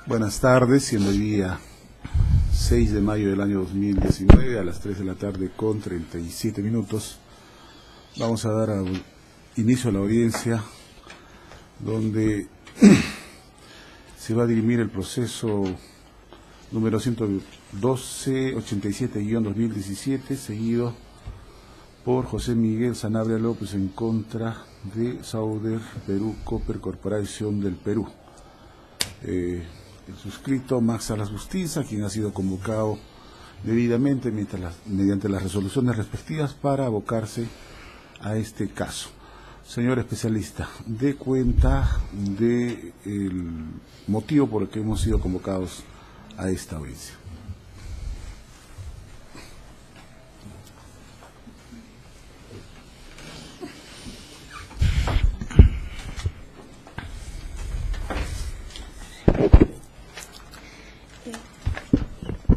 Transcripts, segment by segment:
Buenas tardes, siendo el día 6 de mayo del año 2019 a las 3 de la tarde con 37 minutos. Vamos a dar inicio a la audiencia donde se va a dirimir el proceso número 112-87-2017, seguido por José Miguel Sanabria López en contra de Sauder Perú Copper Corporación del Perú. El suscrito Max Salas Justiza, quien ha sido convocado debidamente mediante las resoluciones respectivas para abocarse a este caso. Señor especialista, dé cuenta del motivo por el que hemos sido convocados a esta audiencia.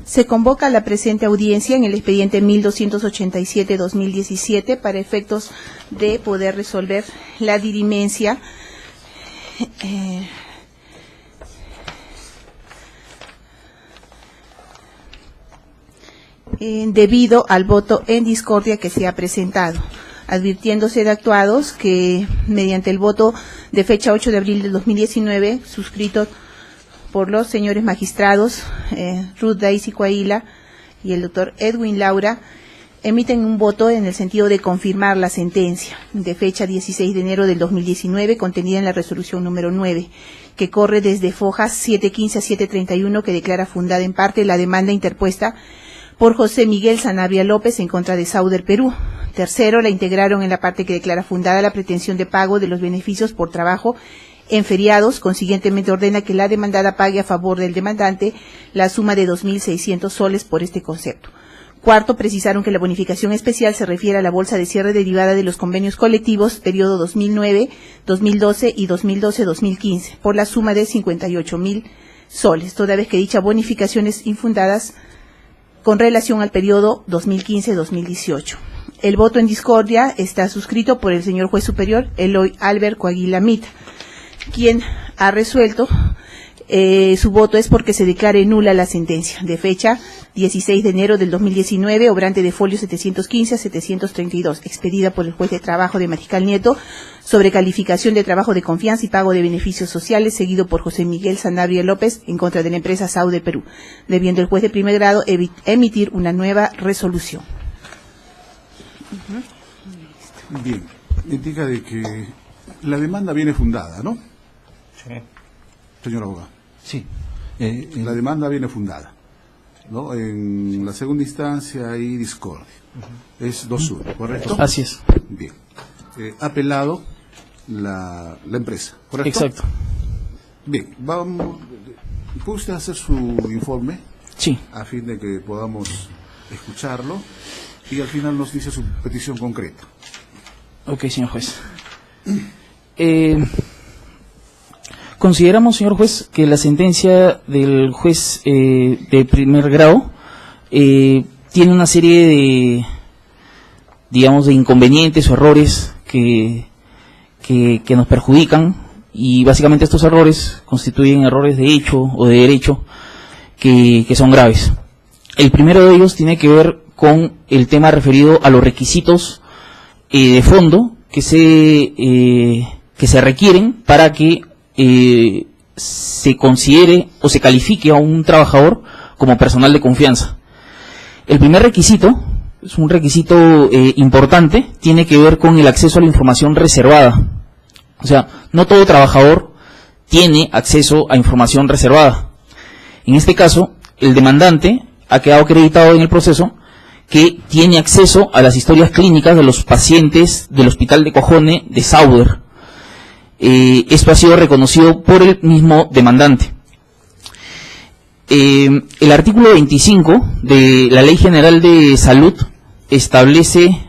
Se convoca a la presente audiencia en el expediente 1287-2017 para efectos de poder resolver la dirimencia debido al voto en discordia que se ha presentado, advirtiéndose de actuados que mediante el voto de fecha 8 de abril del 2019 suscrito por los señores magistrados Ruth Daisy Coahuila y el doctor Edwin Laura, emiten un voto en el sentido de confirmar la sentencia de fecha 16 de enero del 2019 contenida en la resolución número 9, que corre desde fojas 715 a 731, que declara fundada en parte la demanda interpuesta por José Miguel Sanabria López en contra de Sauder Perú. Tercero, la integraron en la parte que declara fundada la pretensión de pago de los beneficios por trabajo en feriados. Consiguientemente ordena que la demandada pague a favor del demandante la suma de 2.600 soles por este concepto. Cuarto, precisaron que la bonificación especial se refiere a la bolsa de cierre derivada de los convenios colectivos periodo 2009, 2012 y 2012-2015 por la suma de 58.000 soles, toda vez que dicha bonificación es infundadas con relación al periodo 2015-2018. El voto en discordia está suscrito por el señor juez superior Eloy Albert Coahuila Mita, quien ha resuelto su voto es porque se declare nula la sentencia de fecha 16 de enero del 2019, obrante de folio 715 a 732, expedida por el juez de trabajo de Mariscal Nieto, sobre calificación de trabajo de confianza y pago de beneficios sociales, seguido por José Miguel Sanabria López en contra de la empresa Sauder Perú, debiendo el juez de primer grado emitir una nueva resolución. Bien, indica de que la demanda viene fundada, ¿no? Sí. Señor abogado. Sí. La demanda viene fundada, ¿no? En la segunda instancia hay discordia. Es 2-1, ¿correcto? Así es. Bien. Ha apelado la empresa, ¿correcto? Exacto. Bien, vamos. ¿Puede usted hacer su informe? Sí. A fin de que podamos escucharlo y al final nos dice su petición concreta. Ok, señor juez. Consideramos, señor juez, que la sentencia del juez de primer grado tiene una serie de, digamos, de inconvenientes o errores que nos perjudican, y básicamente estos errores constituyen errores de hecho o de derecho que son graves. El primero de ellos tiene que ver con el tema referido a los requisitos de fondo que se requieren para que se considere o se califique a un trabajador como personal de confianza. El primer requisito, es un requisito importante, tiene que ver con el acceso a la información reservada. O sea, no todo trabajador tiene acceso a información reservada. En este caso, el demandante ha quedado acreditado en el proceso que tiene acceso a las historias clínicas de los pacientes del Hospital de Cojone de Sauder. Esto ha sido reconocido por el mismo demandante. El artículo 25 de la Ley General de Salud establece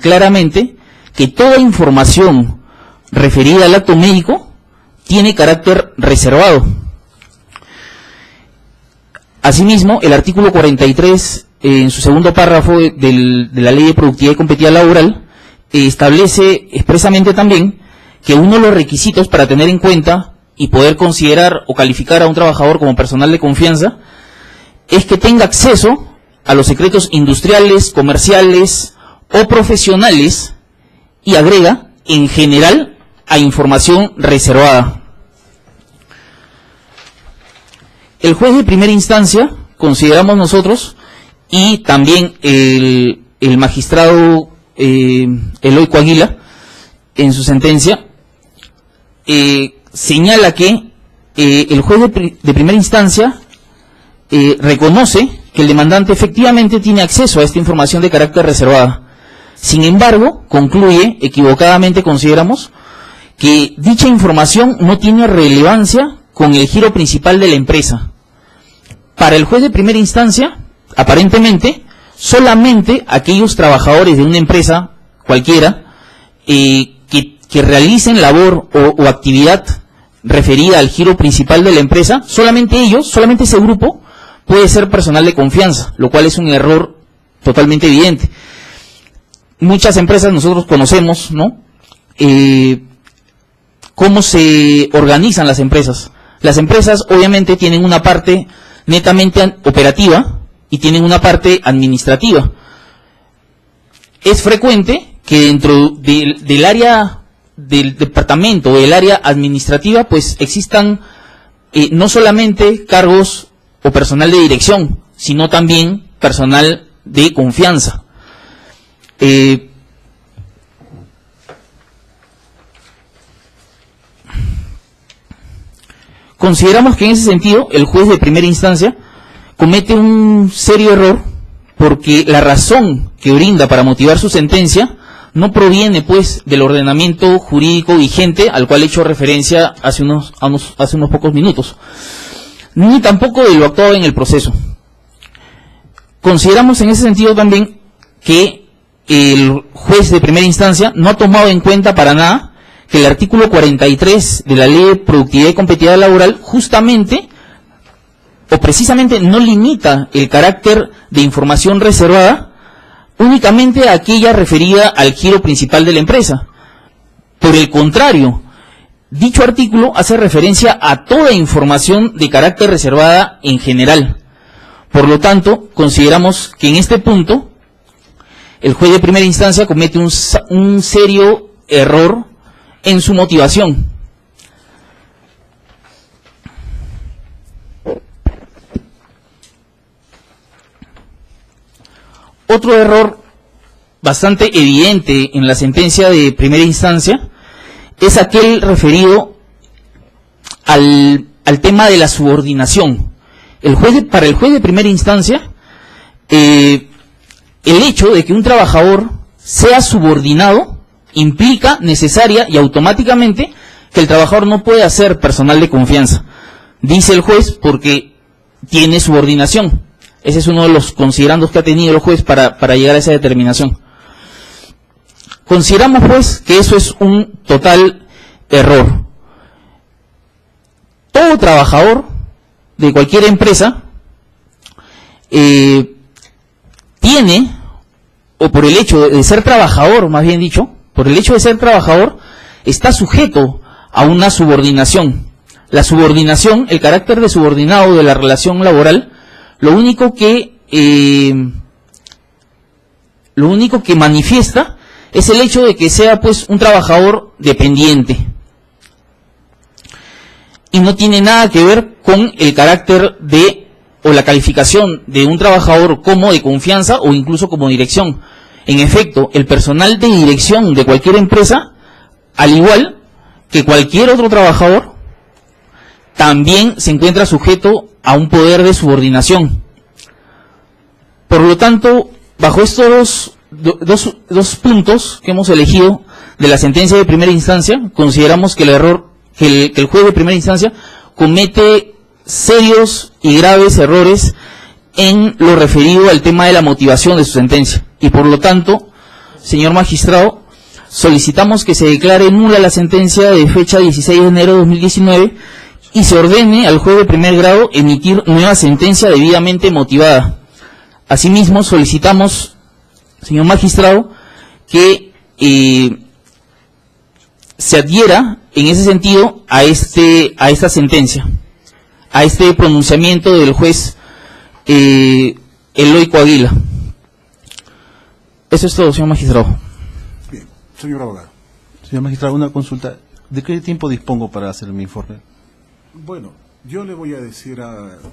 claramente que toda información referida al acto médico tiene carácter reservado. Asimismo, el artículo 43, en su segundo párrafo de la Ley de Productividad y Competitividad Laboral, establece expresamente también que uno de los requisitos para tener en cuenta y poder considerar o calificar a un trabajador como personal de confianza es que tenga acceso a los secretos industriales, comerciales o profesionales, y agrega, en general, a información reservada. El juez de primera instancia, consideramos nosotros, y también el magistrado Eloy Coaguila, en su sentencia, señala que el juez de primera instancia reconoce que el demandante efectivamente tiene acceso a esta información de carácter reservada. Sin embargo, concluye, equivocadamente consideramos, que dicha información no tiene relevancia con el giro principal de la empresa. Para el juez de primera instancia, aparentemente, solamente aquellos trabajadores de una empresa cualquiera que realicen labor o actividad referida al giro principal de la empresa, solamente ellos, solamente ese grupo, puede ser personal de confianza, lo cual es un error totalmente evidente. Muchas empresas nosotros conocemos, ¿no?, cómo se organizan las empresas. Las empresas obviamente tienen una parte netamente operativa y tienen una parte administrativa. Es frecuente que dentro del área del departamento o del área administrativa pues existan no solamente cargos o personal de dirección, sino también personal de confianza. Consideramos que en ese sentido el juez de primera instancia comete un serio error, porque la razón que brinda para motivar su sentencia no proviene pues del ordenamiento jurídico vigente al cual he hecho referencia hace unos pocos minutos, ni tampoco de lo actuado en el proceso. Consideramos en ese sentido también que el juez de primera instancia no ha tomado en cuenta para nada que el artículo 43 de la Ley de Productividad y Competitividad Laboral justamente o precisamente no limita el carácter de información reservada únicamente a aquella referida al giro principal de la empresa. Por el contrario, dicho artículo hace referencia a toda información de carácter reservada en general. Por lo tanto, consideramos que en este punto el juez de primera instancia comete un serio error en su motivación. Otro error bastante evidente en la sentencia de primera instancia es aquel referido al tema de la subordinación. Para el juez de primera instancia, el hecho de que un trabajador sea subordinado implica necesaria y automáticamente que el trabajador no puede ser personal de confianza. Dice el juez porque tiene subordinación. Ese es uno de los considerandos que ha tenido el juez para llegar a esa determinación. Consideramos pues que eso es un total error. Todo trabajador de cualquier empresa tiene, o por el hecho de ser trabajador, más bien dicho, por el hecho de ser trabajador, está sujeto a una subordinación. La subordinación, el carácter de subordinado de la relación laboral, lo único que manifiesta es el hecho de que sea pues un trabajador dependiente. Y no tiene nada que ver con el carácter o la calificación de un trabajador como de confianza o incluso como dirección. En efecto, el personal de dirección de cualquier empresa, al igual que cualquier otro trabajador, también se encuentra sujeto a un poder de subordinación. Por lo tanto, bajo estos dos puntos que hemos elegido de la sentencia de primera instancia, consideramos que el juez de primera instancia comete serios y graves errores en lo referido al tema de la motivación de su sentencia. Y por lo tanto, señor magistrado, solicitamos que se declare nula la sentencia de fecha 16 de enero de 2019 y se ordene al juez de primer grado emitir nueva sentencia debidamente motivada. Asimismo, solicitamos, señor magistrado, que se adhiera en ese sentido a esta sentencia, a este pronunciamiento del juez Eloy Coaguila. Eso es todo, señor magistrado. Bien, señor abogado. Señor magistrado, una consulta. ¿De qué tiempo dispongo para hacer mi informe? Bueno, yo le voy a decir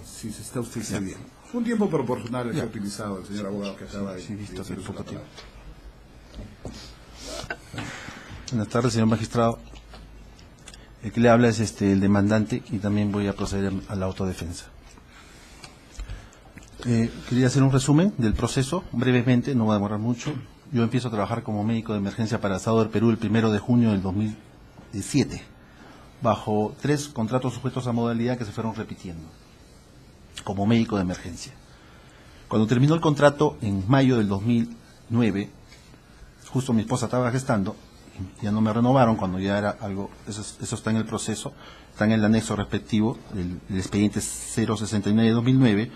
si se está usted cediendo. Un tiempo proporcional que ha utilizado el señor abogado que acaba de... Sí, visto hace poco tiempo. Buenas tardes, señor magistrado. El que le habla es el demandante y también voy a proceder a la autodefensa. Quería hacer un resumen del proceso, brevemente, no va a demorar mucho. Yo empiezo a trabajar como médico de emergencia para Sauder Perú el 1 de junio del 2007, bajo 3 contratos sujetos a modalidad que se fueron repitiendo, como médico de emergencia. Cuando terminó el contrato en mayo del 2009, justo mi esposa estaba gestando, ya no me renovaron cuando ya era algo, eso está en el proceso, está en el anexo respectivo, el expediente 069-2009,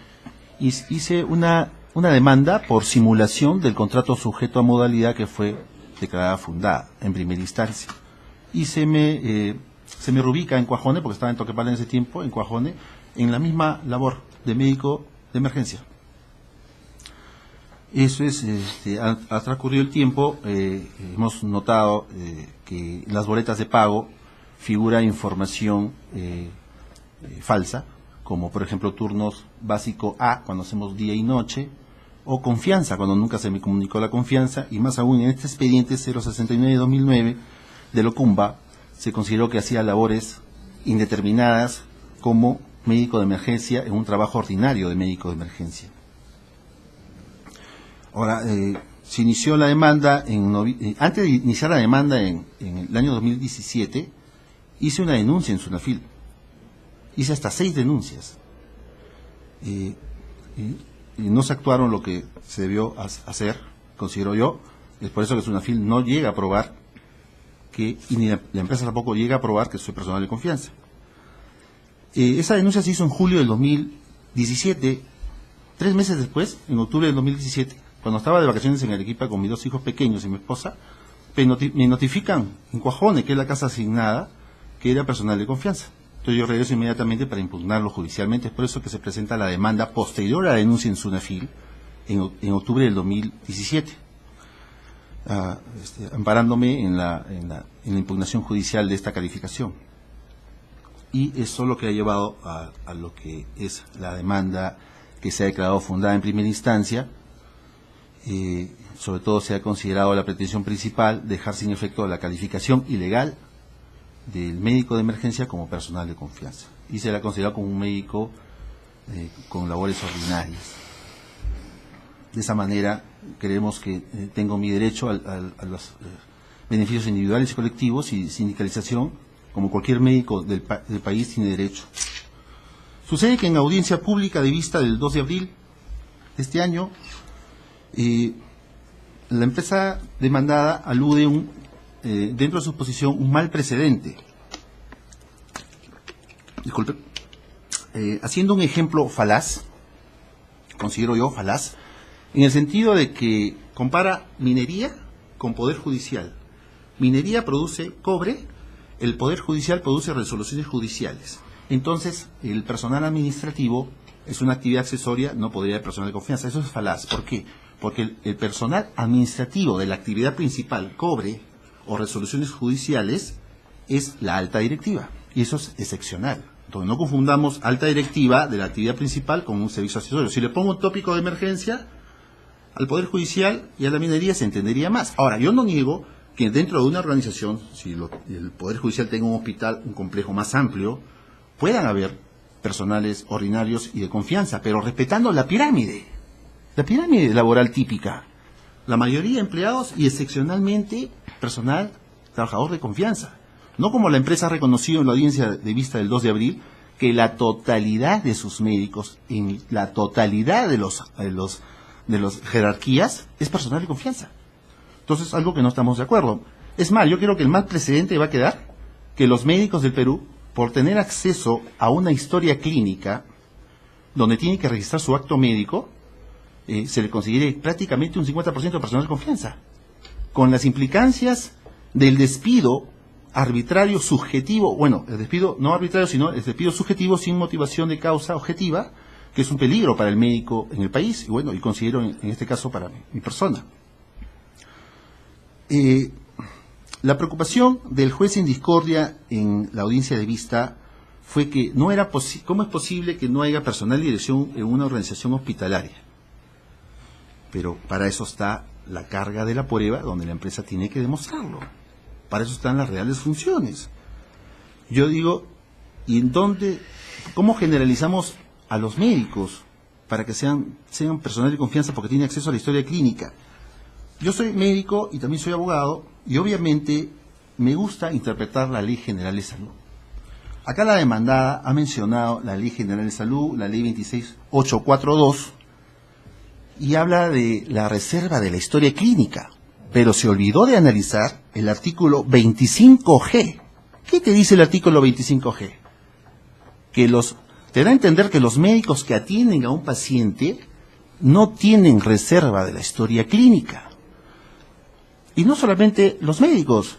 hice una demanda por simulación del contrato sujeto a modalidad que fue declarada fundada en primera instancia. Y se me reubica en Cuajone, porque estaba en Toquepala en ese tiempo, en Cuajone, en la misma labor de médico de emergencia. Eso es, ha transcurrido el tiempo, hemos notado que en las boletas de pago figura información falsa, como por ejemplo turnos básico A cuando hacemos día y noche, o confianza cuando nunca se me comunicó la confianza, y más aún en este expediente 069-2009 de Locumba se consideró que hacía labores indeterminadas como médico de emergencia en un trabajo ordinario de médico de emergencia. Ahora, se inició la demanda, antes de iniciar la demanda en el año 2017, hice una denuncia en Sunafil. Hice hasta 6 denuncias. Y no se actuaron lo que se debió hacer, considero yo. Es por eso que Sunafil no llega a probar y ni la empresa tampoco llega a probar que soy personal de confianza. Esa denuncia se hizo en julio del 2017, 3 meses después, en octubre del 2017, cuando estaba de vacaciones en Arequipa con mis 2 hijos pequeños y mi esposa, me notifican en Cuajone, que es la casa asignada, que era personal de confianza. Entonces yo regreso inmediatamente para impugnarlo judicialmente. Es por eso que se presenta la demanda posterior a la denuncia en Sunafil en octubre del 2017, amparándome en la impugnación judicial de esta calificación. Y eso es lo que ha llevado a lo que es la demanda que se ha declarado fundada en primera instancia. Sobre todo se ha considerado la pretensión principal dejar sin efecto la calificación ilegal del médico de emergencia como personal de confianza, y se la ha considerado como un médico con labores ordinarias. De esa manera creemos que tengo mi derecho a los beneficios individuales y colectivos, y sindicalización, como cualquier médico del país tiene derecho. Sucede que en audiencia pública de vista del 2 de abril de este año, la empresa demandada alude dentro de su posición un mal precedente. Disculpe. Haciendo un ejemplo falaz, considero yo falaz, en el sentido de que compara minería con poder judicial. Minería produce cobre, el poder judicial produce resoluciones judiciales. Entonces, el personal administrativo es una actividad accesoria, no podría haber personal de confianza. Eso es falaz. ¿Por qué? Porque el personal administrativo de la actividad principal, cobre o resoluciones judiciales, es la alta directiva, y eso es excepcional. Entonces no confundamos alta directiva de la actividad principal con un servicio accesorio. Si le pongo un tópico de emergencia al Poder Judicial y a la minería, se entendería más. Ahora, yo no niego que dentro de una organización, si el Poder Judicial tenga un hospital, un complejo más amplio, puedan haber personales ordinarios y de confianza, pero respetando la pirámide laboral típica. La mayoría empleados y excepcionalmente personal trabajador de confianza. No como la empresa ha reconocido en la audiencia de vista del 2 de abril, que la totalidad de sus médicos, en la totalidad de las jerarquías, es personal de confianza. Entonces, algo que no estamos de acuerdo. Es más, yo creo que el mal precedente va a quedar que los médicos del Perú, por tener acceso a una historia clínica donde tienen que registrar su acto médico, se le considere prácticamente un 50% de personal de confianza, con las implicancias del despido arbitrario, subjetivo, bueno, el despido no arbitrario, sino el despido subjetivo sin motivación de causa objetiva, que es un peligro para el médico en el país, y bueno, y considero en este caso para mi persona. La preocupación del juez en discordia en la audiencia de vista fue que no era ¿cómo es posible que no haya personal de dirección en una organización hospitalaria? Pero para eso está la carga de la prueba, donde la empresa tiene que demostrarlo. Para eso están las reales funciones. Yo digo, ¿y en dónde, cómo generalizamos a los médicos para que sean personal de confianza porque tiene acceso a la historia clínica? Yo soy médico y también soy abogado, y obviamente me gusta interpretar la Ley General de Salud. Acá la demandada ha mencionado la Ley General de Salud, la Ley 26842, y habla de la reserva de la historia clínica, pero se olvidó de analizar el artículo 25G. ¿Qué te dice el artículo 25G? Te da a entender que los médicos que atienden a un paciente no tienen reserva de la historia clínica. Y no solamente los médicos.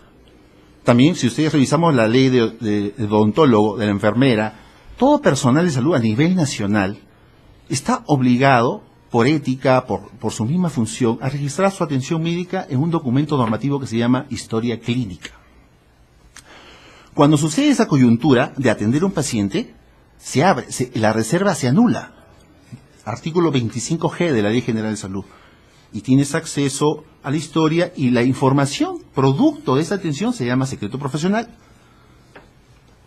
También, si ustedes revisamos la ley de odontólogo, de la enfermera, todo personal de salud a nivel nacional está obligado, por ética, por su misma función, a registrar su atención médica en un documento normativo que se llama historia clínica. Cuando sucede esa coyuntura de atender a un paciente, la reserva se anula. Artículo 25G de la Ley General de Salud. Y tienes acceso a la historia y la información producto de esa atención se llama secreto profesional.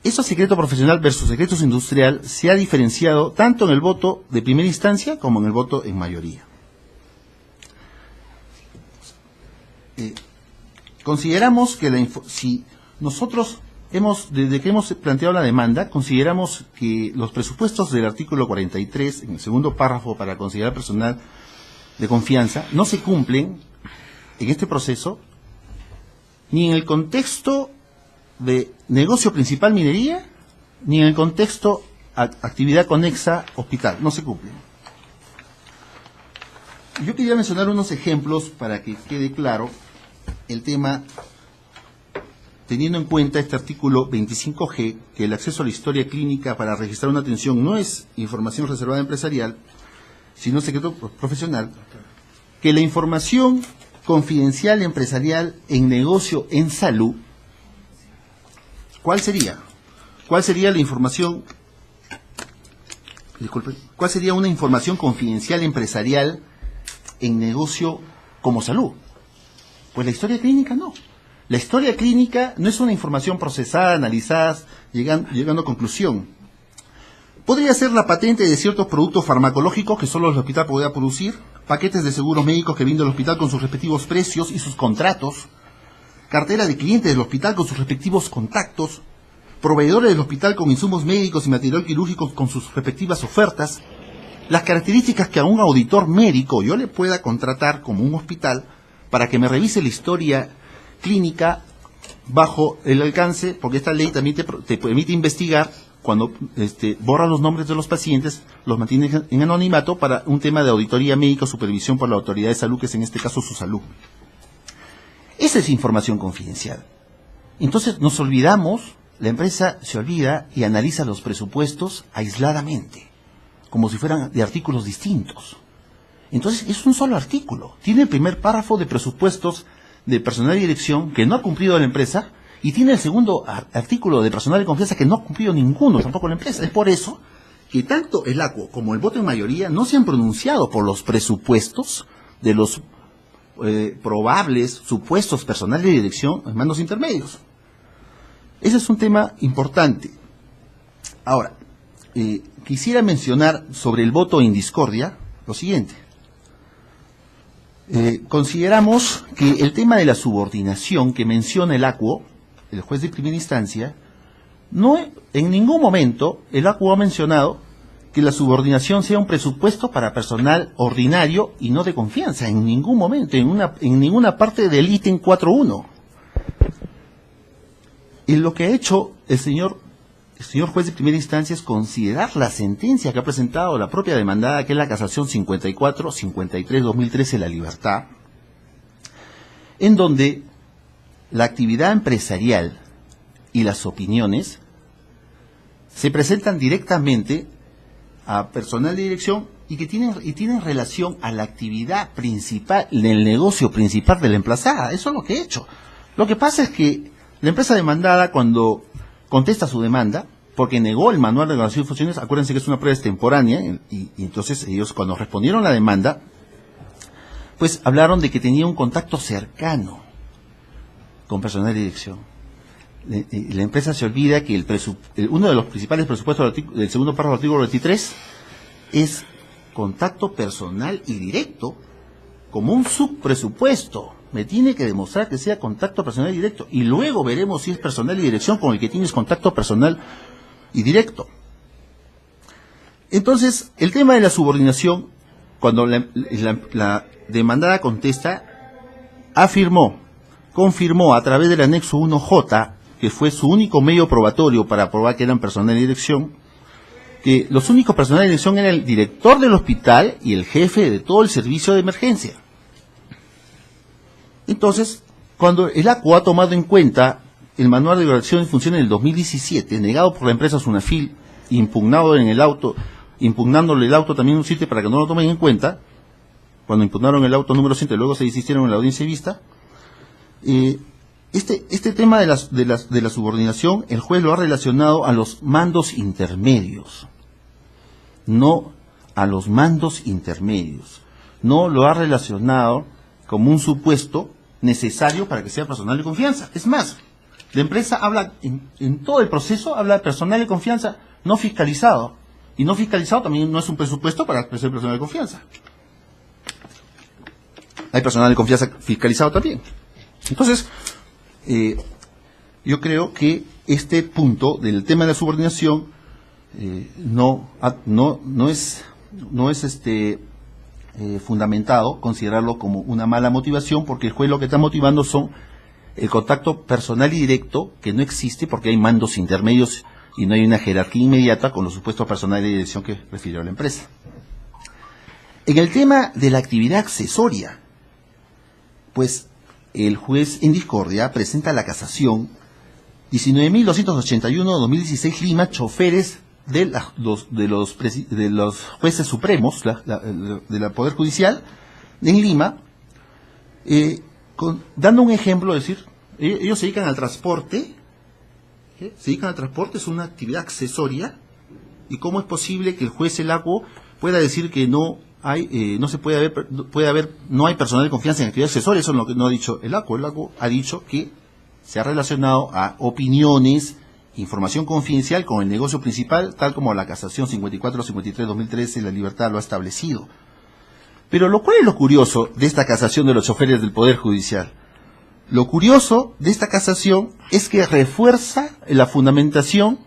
Eso secreto profesional versus secreto industrial se ha diferenciado tanto en el voto de primera instancia como en el voto en mayoría. Consideramos que si nosotros desde que hemos planteado la demanda, consideramos que los presupuestos del artículo 43, en el segundo párrafo para considerar personal de confianza, no se cumplen en este proceso ni en el contexto de negocio principal minería, ni en el contexto actividad conexa hospital, no se cumplen. Yo quería mencionar unos ejemplos para que quede claro el tema, teniendo en cuenta este artículo 25G, que el acceso a la historia clínica para registrar una atención no es información reservada empresarial, sino secreto profesional, que la información confidencial empresarial en negocio en salud, ¿cuál sería? ¿Cuál sería la información? Disculpe, ¿cuál sería una información confidencial empresarial en negocio como salud? Pues la historia clínica no. La historia clínica no es una información procesada, analizada, llegando a conclusión. Podría ser la patente de ciertos productos farmacológicos que solo el hospital podría producir, paquetes de seguros médicos que vende el hospital con sus respectivos precios y sus contratos, cartera de clientes del hospital con sus respectivos contactos, proveedores del hospital con insumos médicos y material quirúrgico con sus respectivas ofertas, las características que a un auditor médico yo le pueda contratar como un hospital para que me revise la historia clínica bajo el alcance, porque esta ley también te permite investigar cuando borra los nombres de los pacientes, los mantiene en anonimato para un tema de auditoría médica o supervisión por la autoridad de salud, que es en este caso su salud. Esa es información confidencial. Entonces nos olvidamos, la empresa se olvida y analiza los presupuestos aisladamente, como si fueran de artículos distintos. Entonces es un solo artículo. Tiene el primer párrafo de presupuestos de personal de dirección que no ha cumplido la empresa, y tiene el segundo artículo de personal de confianza que no ha cumplido ninguno, tampoco la empresa. Es por eso que tanto el ACUO como el voto en mayoría no se han pronunciado por los presupuestos de los probables supuestos personal de dirección en mandos intermedios. Ese es un tema importante. Ahora, quisiera mencionar sobre el voto en discordia lo siguiente. Consideramos que el tema de la subordinación que menciona el ACUO, el juez de primera instancia, no en ningún momento el ACUO ha mencionado que la subordinación sea un presupuesto para personal ordinario y no de confianza, en ningún momento, en ninguna parte del ítem 4.1. Y lo que ha hecho el señor juez de primera instancia es considerar la sentencia que ha presentado la propia demandada, que es la casación 54-53-2013, La Libertad, en donde la actividad empresarial y las opiniones se presentan directamente a personal de dirección y que tienen relación a la actividad principal, del negocio principal de la emplazada. Eso es lo que he hecho. Lo que pasa es que la empresa demandada, cuando contesta su demanda, porque negó el manual de declaración de funciones, acuérdense que es una prueba extemporánea, y entonces ellos, cuando respondieron a la demanda, pues hablaron de que tenía un contacto cercano con personal de dirección. La empresa se olvida que uno de los principales presupuestos del segundo párrafo del artículo 23 es contacto personal y directo como un subpresupuesto. Me tiene que demostrar que sea contacto personal y directo, y luego veremos si es personal y dirección con el que tienes contacto personal y directo. Entonces, el tema de la subordinación, cuando la demandada contesta, confirmó a través del anexo 1J, que fue su único medio probatorio para probar que eran personal de dirección, que los únicos personal de dirección eran el director del hospital y el jefe de todo el servicio de emergencia. Entonces, cuando el ACU ha tomado en cuenta el manual de declaración de funciones del 2017, negado por la empresa Sunafil, impugnándole el auto también un sitio para que no lo tomen en cuenta, cuando impugnaron el auto número 100, luego se desistieron en la audiencia de vista, este tema de la subordinación, el juez lo ha relacionado a los mandos intermedios, no a los mandos intermedios, no lo ha relacionado como un supuesto necesario para que sea personal de confianza. Es más, la empresa habla, en todo el proceso, habla de personal de confianza no fiscalizado, y no fiscalizado también no es un presupuesto para ser personal de confianza. Hay personal de confianza fiscalizado también. Entonces, yo creo que este punto del tema de la subordinación no es fundamentado considerarlo como una mala motivación, porque el juez lo que está motivando son el contacto personal y directo, que no existe porque hay mandos intermedios y no hay una jerarquía inmediata con los supuestos personales de dirección que refirió la empresa. En el tema de la actividad accesoria, pues el juez en discordia presenta la casación 19.281-2016 Lima, choferes de los jueces supremos de la Poder Judicial en Lima, dando un ejemplo, es decir, ellos se dedican al transporte, es una actividad accesoria, y cómo es posible que el juez Elaco pueda decir que no hay personal de confianza en actividad accesoria. Eso es lo que no ha dicho Elaco. Elaco ha dicho que se ha relacionado a opiniones, información confidencial con el negocio principal, tal como la casación 54-53-2013 La Libertad lo ha establecido. Pero ¿cuál es lo curioso de esta casación de los choferes del Poder Judicial? Lo curioso de esta casación es que refuerza la fundamentación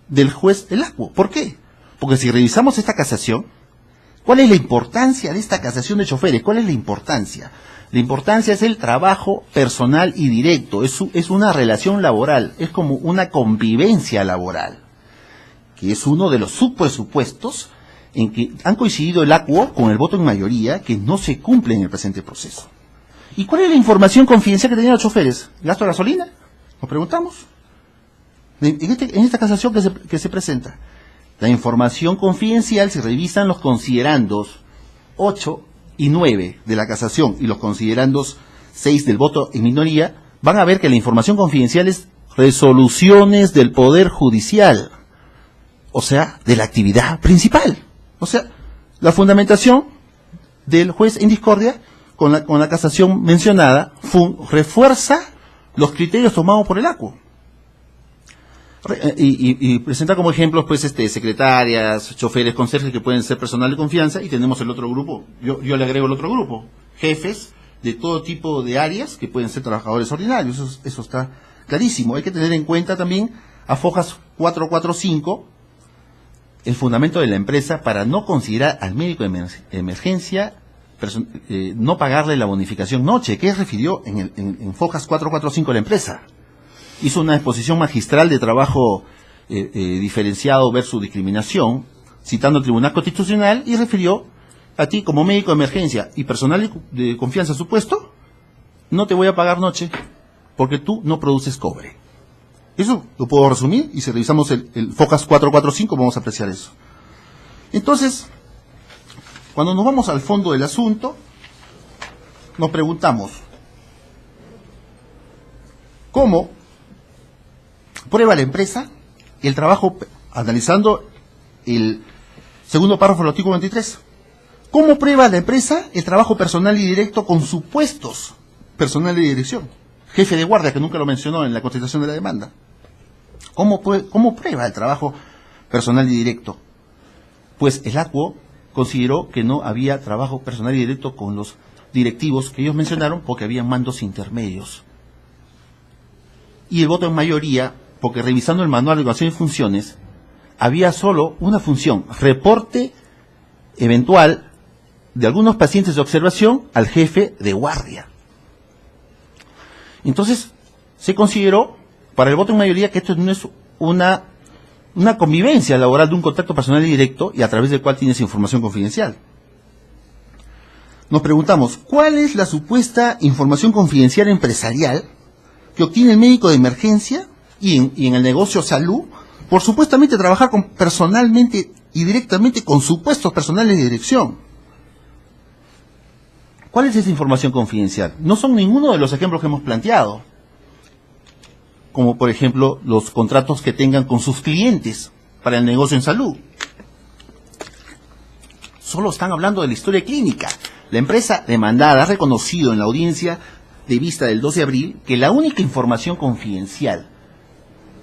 del juez Elaco. ¿Por qué? Porque si revisamos esta casación, ¿cuál es la importancia de esta casación de choferes? ¿Cuál es la importancia? La importancia es el trabajo personal y directo, es una relación laboral, es como una convivencia laboral, que es uno de los subpresupuestos en que han coincidido el ACUO con el voto en mayoría, que no se cumple en el presente proceso. ¿Y cuál es la información confidencial que tenían los choferes? ¿Gasto de gasolina? Nos preguntamos. En esta casación que se presenta, la información confidencial, si revisan los considerandos 8 y 9 de la casación y los considerandos 6 del voto en minoría, van a ver que la información confidencial es resoluciones del Poder Judicial, o sea, de la actividad principal. O sea, la fundamentación del juez en discordia con la casación mencionada refuerza los criterios tomados por el ACUO. Y presenta como ejemplos pues secretarias, choferes, conserjes que pueden ser personal de confianza, y tenemos el otro grupo, yo le agrego el otro grupo, jefes de todo tipo de áreas que pueden ser trabajadores ordinarios. Eso está clarísimo. Hay que tener en cuenta también a Fojas 445 el fundamento de la empresa para no considerar al médico de emergencia no pagarle la bonificación noche. ¿Qué refirió en Fojas 445 la empresa? Hizo una exposición magistral de trabajo diferenciado versus discriminación, citando al Tribunal Constitucional, y refirió: a ti como médico de emergencia y personal de confianza supuesto, no te voy a pagar noche porque tú no produces cobre. Eso lo puedo resumir, y si revisamos el FOCAS 445 vamos a apreciar eso. Entonces, cuando nos vamos al fondo del asunto, nos preguntamos, ¿cómo prueba la empresa el trabajo, analizando el segundo párrafo del artículo 23? ¿Cómo prueba la empresa el trabajo personal y directo con supuestos personal de dirección? Jefe de guardia, que nunca lo mencionó en la contestación de la demanda. ¿Cómo prueba el trabajo personal y directo? Pues el ACUO consideró que no había trabajo personal y directo con los directivos que ellos mencionaron, porque había mandos intermedios. Y el voto en mayoría, porque revisando el manual de obligaciones y funciones, había solo una función: reporte eventual de algunos pacientes de observación al jefe de guardia. Entonces, se consideró, para el voto en mayoría, que esto no es una convivencia laboral de un contacto personal y directo, y a través del cual tienes información confidencial. Nos preguntamos, ¿cuál es la supuesta información confidencial empresarial que obtiene el médico de emergencia y en el negocio salud por supuestamente trabajar personalmente y directamente con supuestos personales de dirección? ¿Cuál es esa información confidencial? No son ninguno de los ejemplos que hemos planteado, como por ejemplo los contratos que tengan con sus clientes para el negocio en salud. Solo están hablando de la historia clínica. La empresa demandada ha reconocido en la audiencia de vista del 12 de abril que la única información confidencial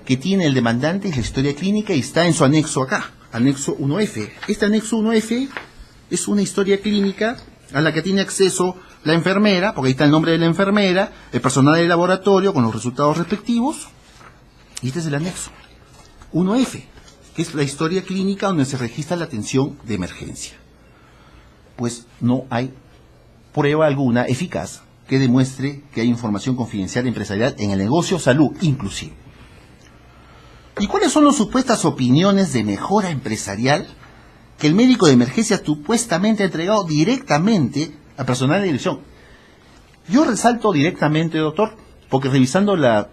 que tiene el demandante es la historia clínica, y está en su anexo acá, anexo 1F. Este anexo 1F es una historia clínica a la que tiene acceso la enfermera, porque ahí está el nombre de la enfermera, el personal del laboratorio con los resultados respectivos, y este es el anexo 1F, que es la historia clínica donde se registra la atención de emergencia. Pues no hay prueba alguna eficaz que demuestre que hay información confidencial empresarial en el negocio salud, inclusive. ¿Y cuáles son las supuestas opiniones de mejora empresarial que el médico de emergencia supuestamente ha entregado directamente al personal de dirección? Yo resalto directamente, doctor, porque revisando las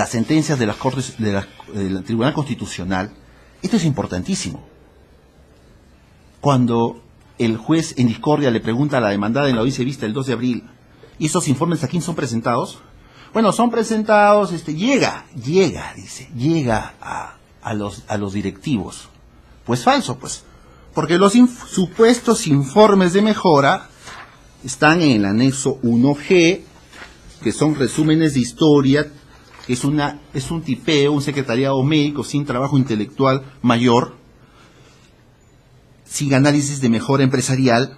sentencias de las Cortes del Tribunal Constitucional, esto es importantísimo. Cuando el juez en discordia le pregunta a la demandada en la audiencia de vista el 2 de abril, ¿y esos informes a quién son presentados? Bueno, son presentados, llega a los directivos. Pues falso, pues, porque los supuestos informes de mejora están en el anexo 1G, que son resúmenes de historia, que es un tipeo, un secretariado médico sin trabajo intelectual mayor, sin análisis de mejora empresarial.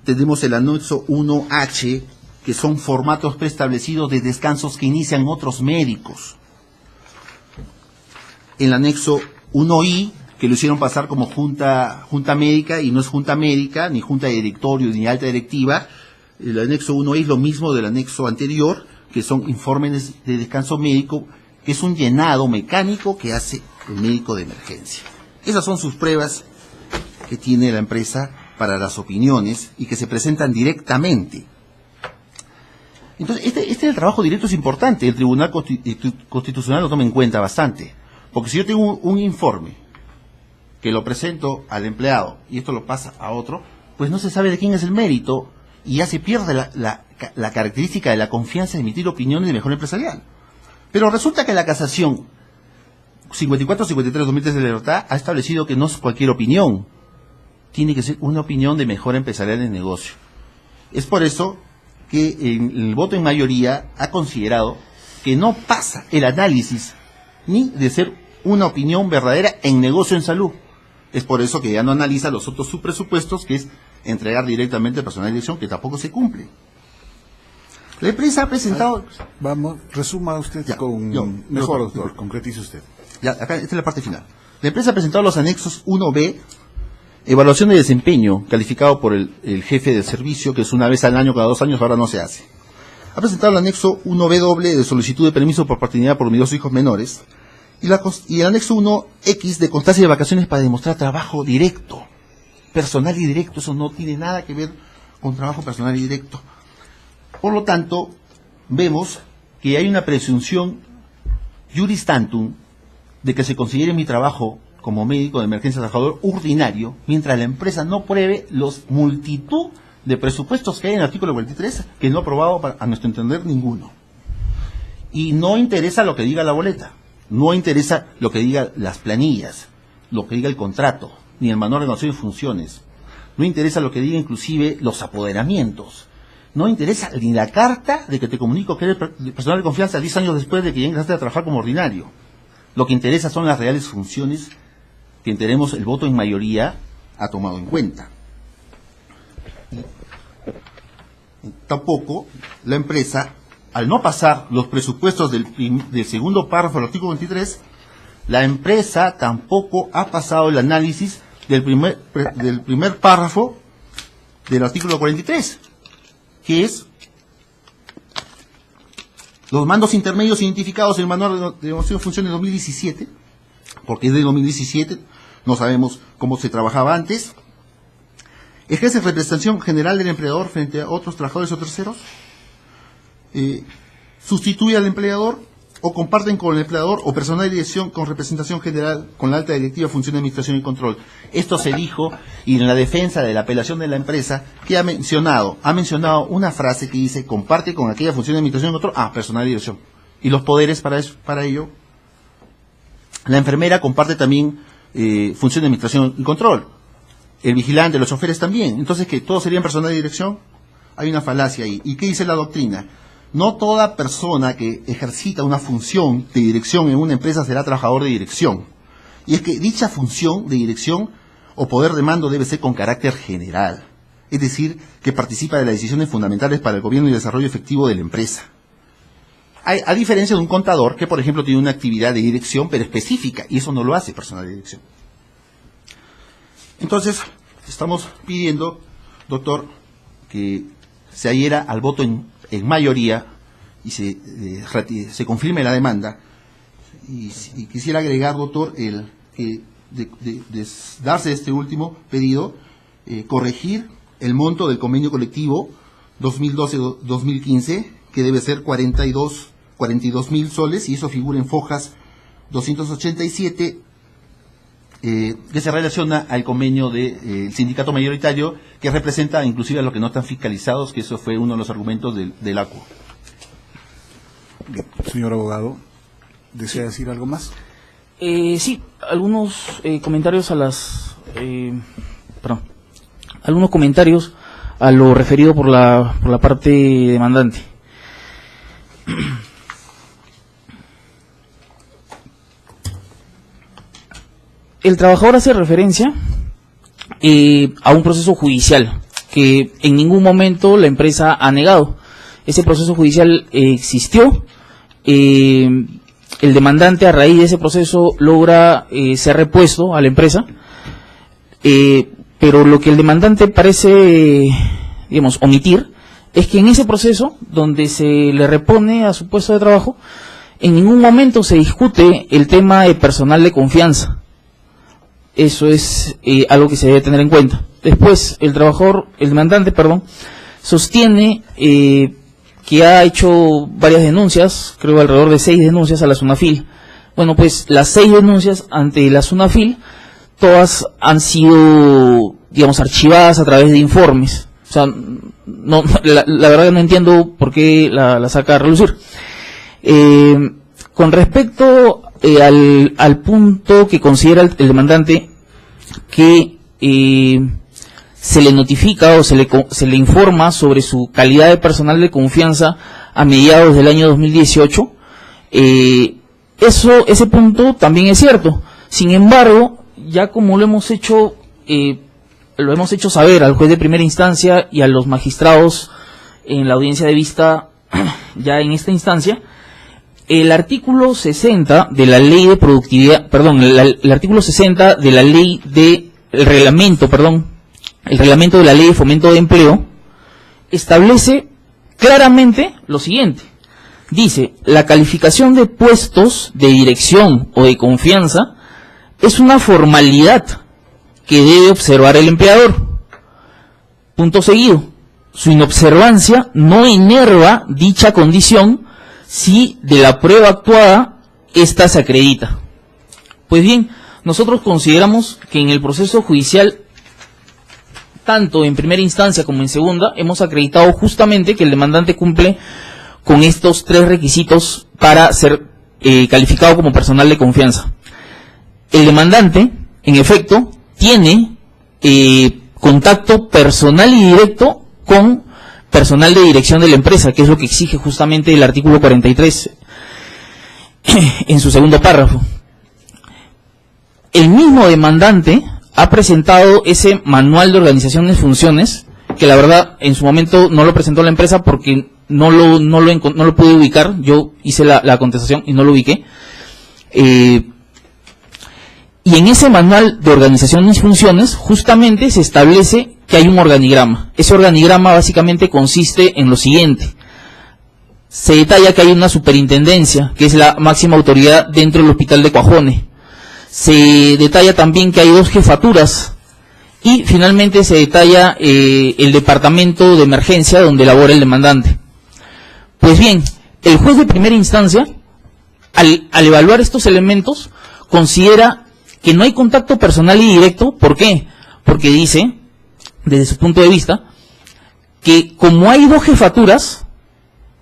Tenemos el anexo 1H, que son formatos preestablecidos de descansos que inician otros médicos. El anexo 1I, que lo hicieron pasar como junta médica, y no es junta médica, ni junta de directorio, ni alta directiva. El anexo 1I es lo mismo del anexo anterior, que son informes de descanso médico, que es un llenado mecánico que hace el médico de emergencia. Esas son sus pruebas que tiene la empresa para las opiniones y que se presentan directamente. Entonces, el trabajo directo es importante. El Tribunal Constitucional lo toma en cuenta bastante. Porque si yo tengo un informe que lo presento al empleado y esto lo pasa a otro, pues no se sabe de quién es el mérito y ya se pierde la característica de la confianza de emitir opiniones de mejora empresarial. Pero resulta que la casación 54-53-2003 de la libertad ha establecido que no es cualquier opinión, tiene que ser una opinión de mejora empresarial en el negocio. Es por eso que el voto en mayoría ha considerado que no pasa el análisis ni de ser una opinión verdadera en negocio en salud. Es por eso que ya no analiza los otros subpresupuestos, que es entregar directamente al personal de dirección, que tampoco se cumple. La empresa ha presentado... Vamos, resuma usted mejor, doctor, concretice usted. Ya, acá, esta es la parte final. La empresa ha presentado los anexos 1B, evaluación de desempeño, calificado por el jefe de servicio, que es una vez al año, cada 2 años, ahora no se hace. Ha presentado el anexo 1B doble de solicitud de permiso por paternidad por 2 hijos menores, y el anexo 1X de constancia de vacaciones para demostrar trabajo directo, personal y directo. Eso no tiene nada que ver con trabajo personal y directo. Por lo tanto, vemos que hay una presunción juris tantum, de que se considere mi trabajo como médico de emergencia trabajador ordinario, mientras la empresa no pruebe los multitud de presupuestos que hay en el artículo 43, que no ha aprobado, a nuestro entender, ninguno. Y no interesa lo que diga la boleta, no interesa lo que diga las planillas, lo que diga el contrato, ni el manual de organización y funciones, no interesa lo que diga inclusive los apoderamientos, no interesa ni la carta de que te comunico que eres personal de confianza 10 años después de que ya ingresaste a trabajar como ordinario. Lo que interesa son las reales funciones que enteremos el voto en mayoría ha tomado en cuenta. Tampoco la empresa, al no pasar los presupuestos del segundo párrafo del artículo 23, la empresa tampoco ha pasado el análisis del primer párrafo del artículo 43, que es los mandos intermedios identificados en el manual de organización de funciones de 2017, porque es de 2017, no sabemos cómo se trabajaba antes. Ejerce representación general del empleador frente a otros trabajadores o terceros. Sustituye al empleador o comparten con el empleador o personal de dirección con representación general con la alta directiva, función de administración y control. Esto se dijo y en la defensa de la apelación de la empresa que ha mencionado una frase que dice comparte con aquella función de administración y control, personal de dirección. Y los poderes para ello. La enfermera comparte también función de administración y control. El vigilante, los choferes también. Entonces, ¿que todos serían personal de dirección? Hay una falacia ahí. ¿Y qué dice la doctrina? No toda persona que ejercita una función de dirección en una empresa será trabajador de dirección. Y es que dicha función de dirección o poder de mando debe ser con carácter general. Es decir, que participa de las decisiones fundamentales para el gobierno y desarrollo efectivo de la empresa. A diferencia de un contador que, por ejemplo, tiene una actividad de dirección, pero específica, y eso no lo hace personal de dirección. Entonces, estamos pidiendo, doctor, que se adhiera al voto en mayoría y se confirme la demanda. Y quisiera agregar, doctor, de darse este último pedido, corregir el monto del convenio colectivo 2012-2015, que debe ser 42.000 soles, y eso figura en fojas 287, que se relaciona al convenio del sindicato mayoritario, que representa inclusive a los que no están fiscalizados, que eso fue uno de los argumentos del ACU. Bien, señor abogado, ¿desea decir algo más? Sí, algunos comentarios algunos comentarios a lo referido por la parte demandante. El trabajador hace referencia a un proceso judicial que en ningún momento la empresa ha negado. Ese proceso judicial existió. El demandante, a raíz de ese proceso, logra ser repuesto a la empresa, pero lo que el demandante parece, omitir, es que en ese proceso, donde se le repone a su puesto de trabajo, en ningún momento se discute el tema de personal de confianza. Eso es algo que se debe tener en cuenta. Después, el demandante, sostiene que ha hecho varias denuncias, creo alrededor de 6 denuncias a la SUNAFIL. Bueno, pues las 6 denuncias ante la SUNAFIL, todas han sido, archivadas a través de informes. O sea, la verdad que no entiendo por qué la saca a relucir. Con respecto al punto que considera el demandante, que se le notifica o se le informa sobre su calidad de personal de confianza a mediados del año 2018, ese punto también es cierto. Sin embargo, ya como lo hemos hecho saber al juez de primera instancia y a los magistrados en la audiencia de vista ya en esta instancia, el artículo 60 de la ley de productividad, el artículo 60 de la ley el reglamento de la ley de fomento de empleo establece claramente lo siguiente. Dice: la calificación de puestos de dirección o de confianza es una formalidad que debe observar el empleador. Punto seguido. Su inobservancia no enerva dicha condición si de la prueba actuada esta se acredita. Pues bien, nosotros consideramos que en el proceso judicial, tanto en primera instancia como en segunda, hemos acreditado justamente que el demandante cumple con estos 3 requisitos para ser calificado como personal de confianza. El demandante, en efecto, tiene contacto personal y directo con personal de dirección de la empresa, que es lo que exige justamente el artículo 43 en su segundo párrafo. El mismo demandante ha presentado ese manual de organización y funciones, que la verdad en su momento no lo presentó la empresa porque no lo pude ubicar. Yo hice la contestación y no lo ubiqué. Y en ese manual de organización y funciones justamente se establece que hay un organigrama. Ese organigrama básicamente consiste en lo siguiente. Se detalla que hay una superintendencia, que es la máxima autoridad dentro del hospital de Cuajone. Se detalla también que hay 2 jefaturas y finalmente se detalla el departamento de emergencia donde labora el demandante. Pues bien, el juez de primera instancia, al evaluar estos elementos, considera que no hay contacto personal y directo. ¿Por qué? Porque dice, desde su punto de vista, que como hay 2 jefaturas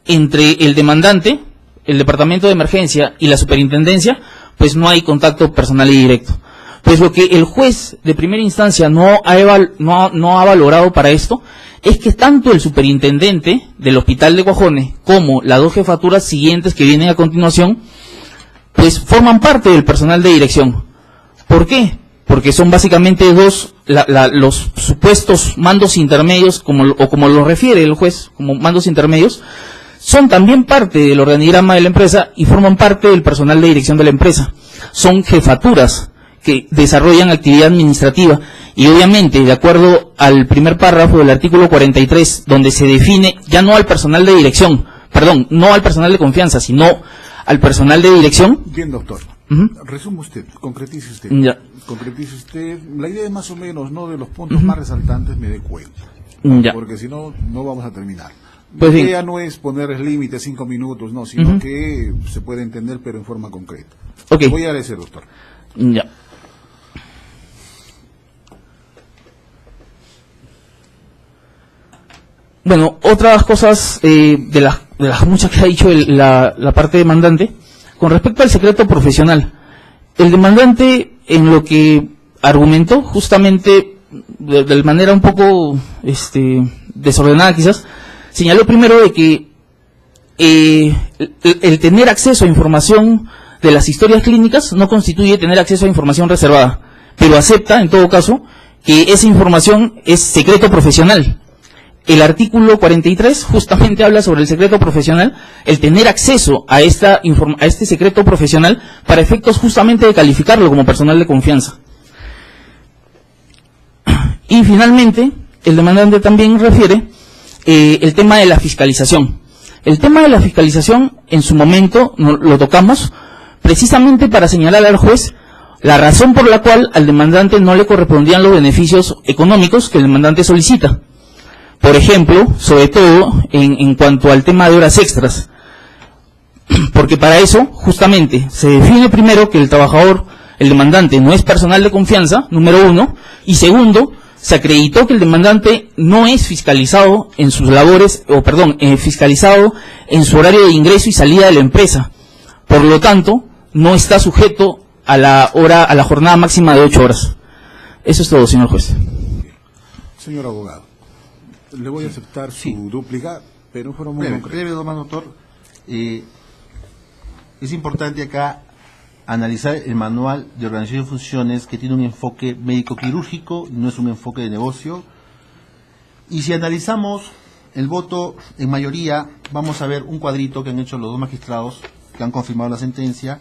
entre el demandante, el departamento de emergencia y la superintendencia, pues no hay contacto personal y directo. Pues lo que el juez de primera instancia no ha valorado para esto es que tanto el superintendente del hospital de Cuajone como las 2 jefaturas siguientes que vienen a continuación, pues forman parte del personal de dirección. ¿Por qué? Porque son básicamente los supuestos mandos intermedios, como lo refiere el juez como mandos intermedios, son también parte del organigrama de la empresa y forman parte del personal de dirección de la empresa. Son jefaturas que desarrollan actividad administrativa y obviamente, de acuerdo al primer párrafo del artículo 43, donde se define ya no al personal de dirección, no al personal de confianza, sino al personal de dirección. Bien, doctor. Resuma usted, concretice usted. Ya. Concretice usted. La idea es más o menos, ¿no?, de los puntos más resaltantes me dé cuenta. Ya. Porque si no, no vamos a terminar. Pues La bien. idea no es poner límites 5 minutos, no, sino que se puede entender, pero en forma concreta. Ok. Voy a agradecer, doctor. Ya. Bueno, otras cosas de las muchas que ha dicho la parte demandante, con respecto al secreto profesional. El demandante, en lo que argumentó, justamente de manera un poco desordenada quizás, señaló primero de que el tener acceso a información de las historias clínicas no constituye tener acceso a información reservada, pero acepta, en todo caso, que esa información es secreto profesional. El artículo 43 justamente habla sobre el secreto profesional, el tener acceso a este secreto profesional para efectos justamente de calificarlo como personal de confianza. Y finalmente, el demandante también refiere el tema de la fiscalización. El tema de la fiscalización, en su momento lo tocamos precisamente para señalar al juez la razón por la cual al demandante no le correspondían los beneficios económicos que el demandante solicita. Por ejemplo, sobre todo en cuanto al tema de horas extras, porque para eso justamente se define primero que el trabajador, el demandante, no es personal de confianza, número 1, y segundo, se acreditó que el demandante no es fiscalizado en sus labores, fiscalizado en su horario de ingreso y salida de la empresa. Por lo tanto, no está sujeto a la jornada máxima de 8 horas. Eso es todo, señor juez. Señor abogado, le voy a aceptar su dúplica, pero fueron muy concretos. Breve, doctor. Es importante acá analizar el manual de organización de funciones, que tiene un enfoque médico-quirúrgico, no es un enfoque de negocio. Y si analizamos el voto en mayoría, vamos a ver un cuadrito que han hecho los 2 magistrados que han confirmado la sentencia.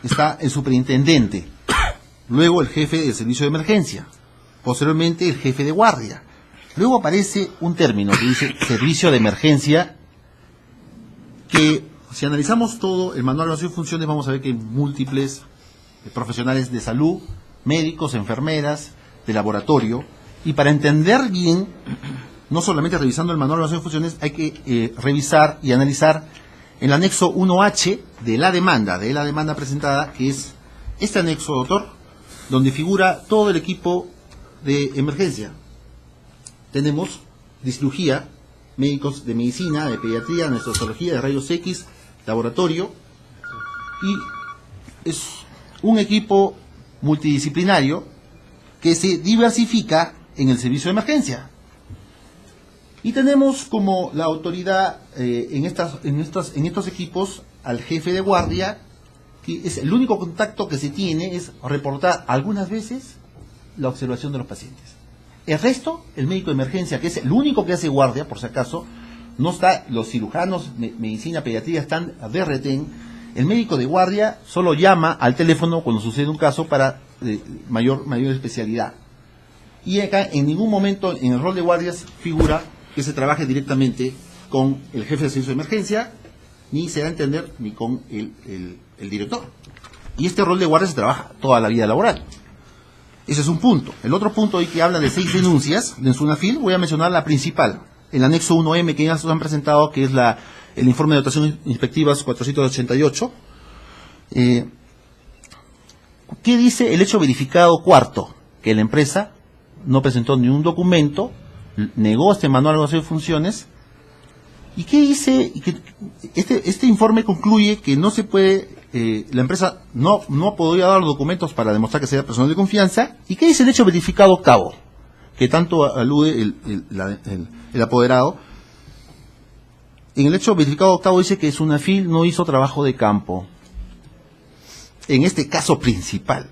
Está el superintendente, luego el jefe del servicio de emergencia, posteriormente el jefe de guardia. Luego aparece un término que dice servicio de emergencia, que si analizamos todo el manual de organización de funciones vamos a ver que hay múltiples profesionales de salud, médicos, enfermeras, de laboratorio, y para entender bien, no solamente revisando el manual de organización de funciones, hay que revisar y analizar en el anexo 1H de la demanda presentada, que es este anexo, doctor, donde figura todo el equipo de emergencia. Tenemos de cirugía, médicos de medicina, de pediatría, de anestesiología, de rayos X, laboratorio, y es un equipo multidisciplinario que se diversifica en el servicio de emergencia. Y tenemos como la autoridad en estos equipos al jefe de guardia, que es el único contacto que se tiene, es reportar algunas veces la observación de los pacientes. El resto, el médico de emergencia, que es el único que hace guardia, por si acaso, no está, los cirujanos, medicina, pediatría están de retén. El médico de guardia solo llama al teléfono cuando sucede un caso para mayor especialidad. Y acá en ningún momento en el rol de guardias figura que se trabaje directamente con el jefe de servicio de emergencia, ni se da a entender ni con el director. Y este rol de guardia se trabaja toda la vida laboral. Ese es un punto. El otro punto hoy que habla de 6 denuncias de SUNAFIL, voy a mencionar la principal. El anexo 1M que ya se han presentado, que es el informe de dotaciones inspectivas 488. ¿Qué dice el hecho verificado cuarto? Que la empresa no presentó ni un documento, negó este manual de funciones. ¿Y qué dice? Este informe concluye que no se puede, la empresa no podría dar los documentos para demostrar que sea personal de confianza. ¿Y qué dice el hecho verificado octavo? Que tanto alude el apoderado. En el hecho verificado octavo dice que SUNAFIL no hizo trabajo de campo. En este caso principal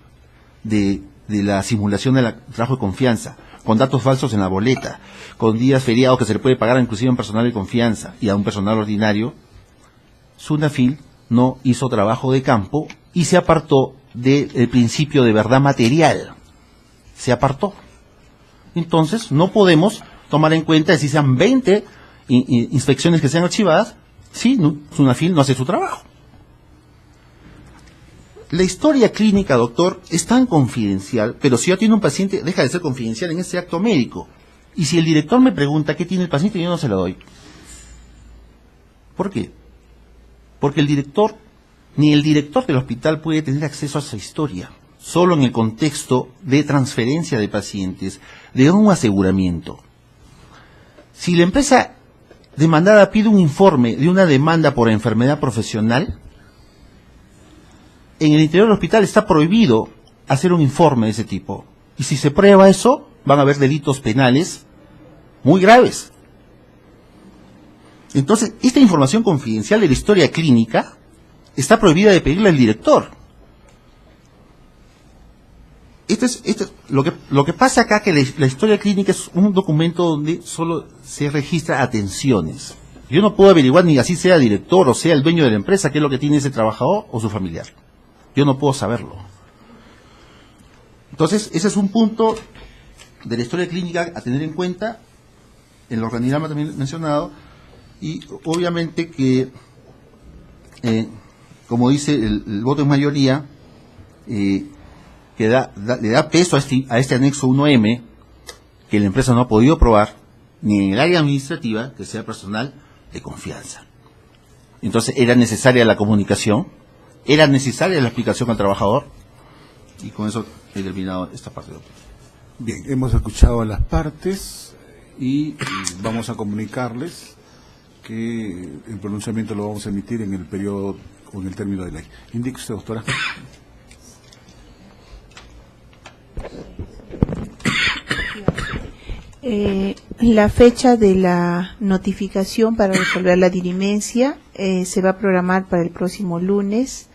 de la simulación del trabajo de confianza, con datos falsos en la boleta, con días feriados que se le puede pagar inclusive a un personal de confianza y a un personal ordinario, SUNAFIL no hizo trabajo de campo y se apartó del principio de verdad material. Se apartó. Entonces, no podemos tomar en cuenta si sean 20 inspecciones que sean archivadas, si SUNAFIL no hace su trabajo. La historia clínica, doctor, es tan confidencial, pero si ya tiene un paciente, deja de ser confidencial en ese acto médico. Y si el director me pregunta qué tiene el paciente, yo no se lo doy. ¿Por qué? Porque ni el director del hospital puede tener acceso a esa historia, solo en el contexto de transferencia de pacientes, de un aseguramiento. Si la empresa demandada pide un informe de una demanda por enfermedad profesional, en el interior del hospital está prohibido hacer un informe de ese tipo. Y si se prueba eso, van a haber delitos penales muy graves. Entonces, esta información confidencial de la historia clínica está prohibida de pedirle al director. Lo que pasa acá, que la historia clínica es un documento donde solo se registra atenciones. Yo no puedo averiguar ni así sea director o sea el dueño de la empresa qué es lo que tiene ese trabajador o su familiar. Yo no puedo saberlo. Entonces, ese es un punto de la historia clínica a tener en cuenta, el organigrama también mencionado, y obviamente que, como dice el voto en mayoría, que le da peso a este anexo 1M, que la empresa no ha podido probar, ni en el área administrativa, que sea personal de confianza. Entonces, era necesaria la comunicación, era necesaria la explicación al trabajador, y con eso he terminado esta parte. Bien, hemos escuchado a las partes y vamos a comunicarles que el pronunciamiento lo vamos a emitir en el periodo o en el término de ley. Indique usted, doctora. La fecha de la notificación para resolver la dirimencia se va a programar para el próximo lunes.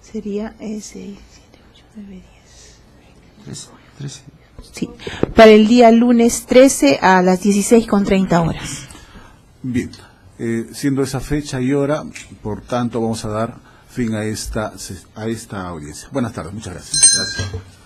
Sería 6, 7, 8, 9, 10. 13. Sí, para el día lunes 13 a las 16:30 horas. Bien, siendo esa fecha y hora, por tanto vamos a dar fin a esta audiencia. Buenas tardes, muchas gracias. Gracias.